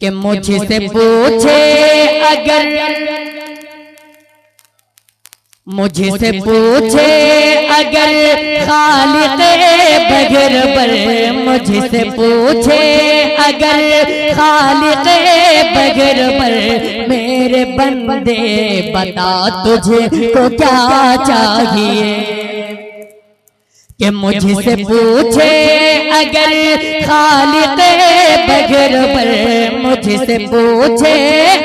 کہ مجھ سے پوچھے اگر مجھ سے پوچھے اگر خالق بغیر پر مجھ سے پوچھے اگر خالق بغیر پر میرے بندے بتا تجھے کو کیا چاہیے کہ مجھ سے پوچھے اگر خالق بغیر پر مجھ سے پوچھے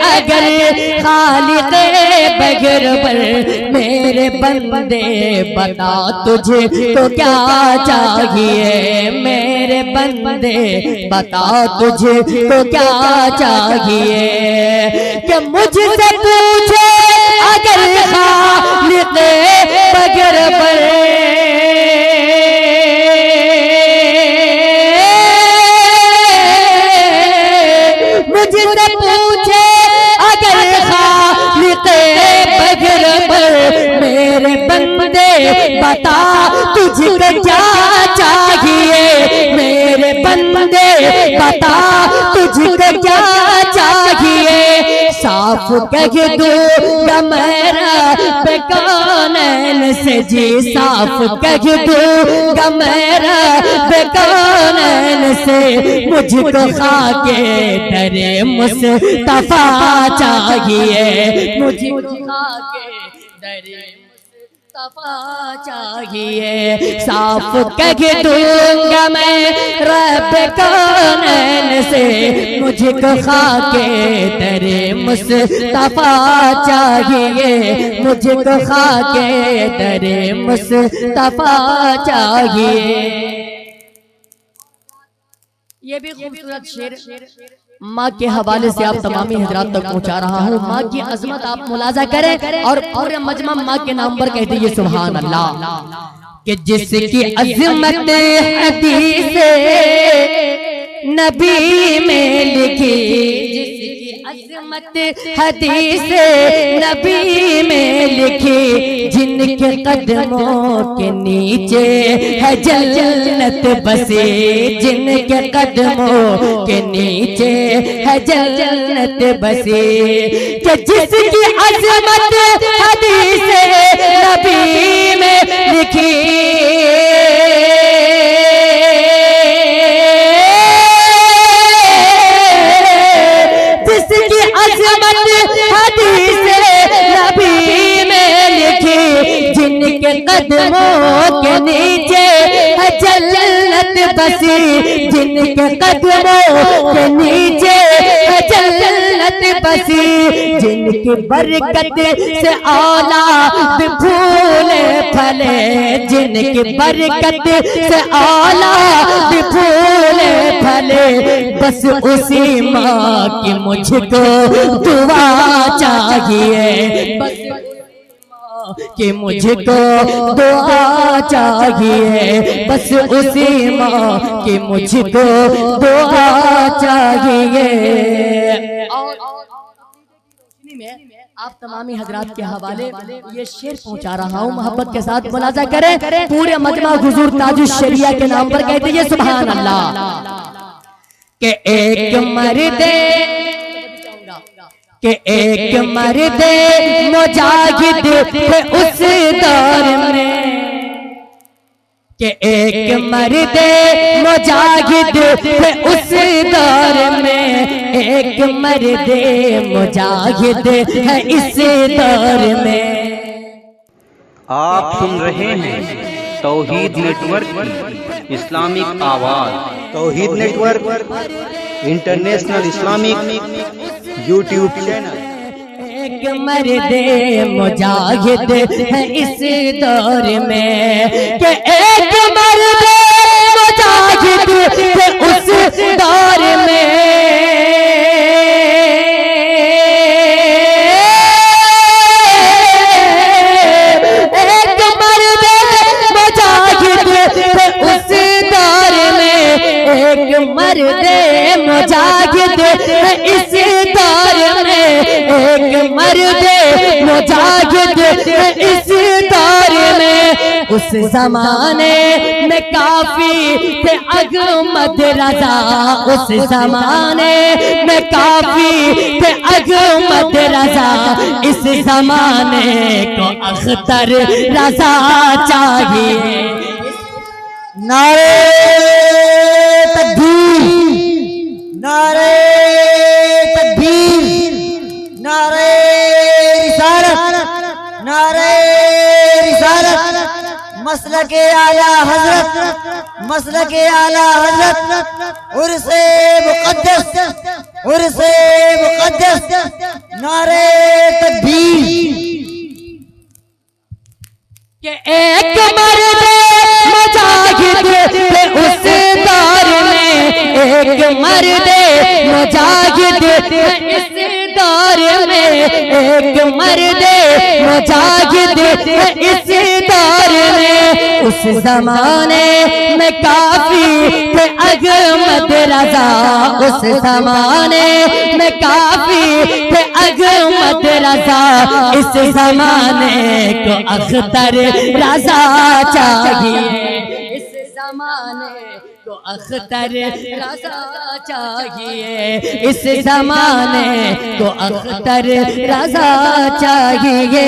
اگر خالق بغیر پر میرے بندے بتا تجھے تو کیا چاہیے میرے بندے بتا تجھے تو کیا چاہیے کہ مجھ سے پوچھے اگر خالق بغیر پر بتا تجھ کو کیا چاہیے میرے بندے بتا تجھ کو کیا چاہیے صاف کہہ دوں گا میرا بیکونین سے جی صاف کہہ دوں گا میرا بیکونین سے مجھ کو خاک در مصطفیٰ چاہیے مجھ کو خاک در چاہیے صاف کہہ دوں گا میں رب کونین سے مجھ کو خاک در مصطفیٰ چاہیے مجھ کو خاک در مصطفیٰ چاہیے یہ بھی خوبصورت شعر ماں کے حوالے سے آپ تمامی حضرات تک پہنچا رہا ہوں ماں کی عظمت آپ ملاحظہ کریں اور پورے مجمع ماں کے نام پر کہتے ہیں سبحان اللہ کہ جس کی عظمت حدیث نبی میں لکھی جس کی عظمت حدیث نبی میں لکھی جن کے قدموں کے نیچے ہے جنت بسی جن کے قدموں کے نیچے ہے جنت بسی کہ جس کی عظمت حدیث نبی میں لکھی قدموں کے نیچے ہے جنت بسی جن کے قدموں کے نیچے ہے جنت بسی جن کی برکت سے اولاد پھولے پھلے جن کی برکت سے اولاد پھولے پھلے بس اسی ماں کی مجھ کو دعا چاہیے بس کہ مجھ کو دعا چاہیے بس اسی ماں کہ مجھ کو دعا چاہیے آپ تمامی حضرات کے حوالے یہ شعر پہنچا رہا ہوں محبت کے ساتھ ملاحظہ کریں پورے مجمع حضور تاج الشریعہ کے نام پر کہتے ہیں سبحان اللہ کہ ایک مرد کہ ایک مرد مجاہد تھے اس دور میں کہ ایک مرد مجاہد تھے اس دور میں ایک مرد مجاہد ہے اس دور میں آپ سن رہے ہیں توحید نیٹ ورک کی اسلامک آواز Tawheed network international Islamic YouTube channel ایک مرد مجاہد ہے اس دور میں کہ ایک مرد مجاہد ہے اس دور میں ایک مرد مجاہد ہے اس دور میں ایک مرد مجاہد ہے اس دور میں ایک مرد مجاہد اس دور میں اس زمانے میں کافی تھے احمد رضا، اس زمانے میں کافی تھے احمد رضا، اس زمانے کو اختر رضا چاہیے۔ نعرہ تکبیر، نعرہ تکبیر، نعرہ رسالت، نعرہ رسالت، مسلک اعلیٰ حضرت، مسلک اعلیٰ حضرت، عرس مقدس، عرس مقدس، نعرہ تکبیر۔ کہ ایک مرد مجاہد تھے اس دور میں، ایک مرد مجاہد تھے اس دور میں، ایک مرد مجاہد تھے اس دور میں، اس زمانے میں کافی تھے احمد رضا، اس زمانے میں کافی تھے احمد رضا، اس زمانے کو اختر رضا چاہیے، اس زمانے کو اختر رضا چاہیے، اس زمانے کو اختر رضا چاہیے۔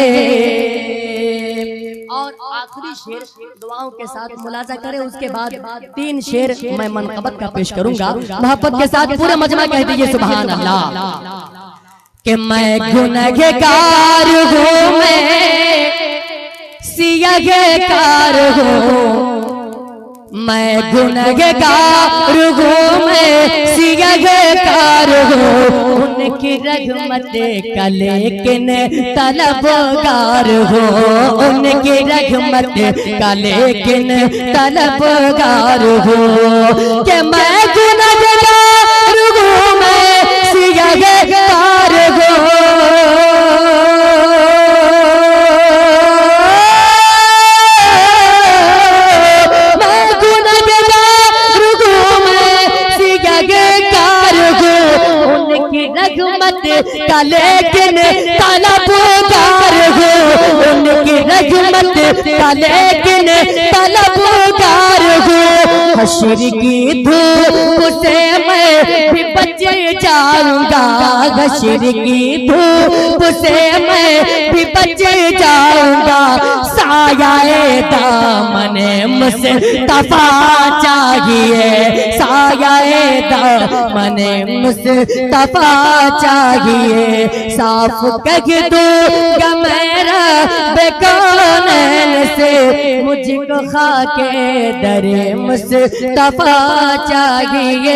اور آخری شعر دعاؤں کے ساتھ ملاحظہ کریں، اس کے بعد 3 شعر میں منقبت کا پیش کروں گا، محبت کے ساتھ پورا مجمع کہہ دیجئے سبحان اللہ۔ کہ میں گنہگار ہوں، میں سیاہ کار ہوں، میں گنہگار ہوں، میں سیاہ کار ہوں، ان کی رحمت کا لیکن طلبگار ہوں، ان کی رحمت کا لیکن طلبگار ہوں۔ کہ میں گنہگار ہوں، میں سیاہ کار ہوں، کا لیکن طلبگار ہوں، ان کی رحمت کا لیکن طلبگار ہوں۔ حشر کی دھوپ سے میں بھی بچ جاؤں گا، حشر کی دھوپ سے میں بھی بچ جاؤں گا، سایہ دامن مصطفیٰ چاہیے، سایہ دامن مصطفیٰ چاہیے۔ صاف کہہ دوں گا میرا بے کونین سے، مجھ کو خاک در مصطفیٰ چاہیے۔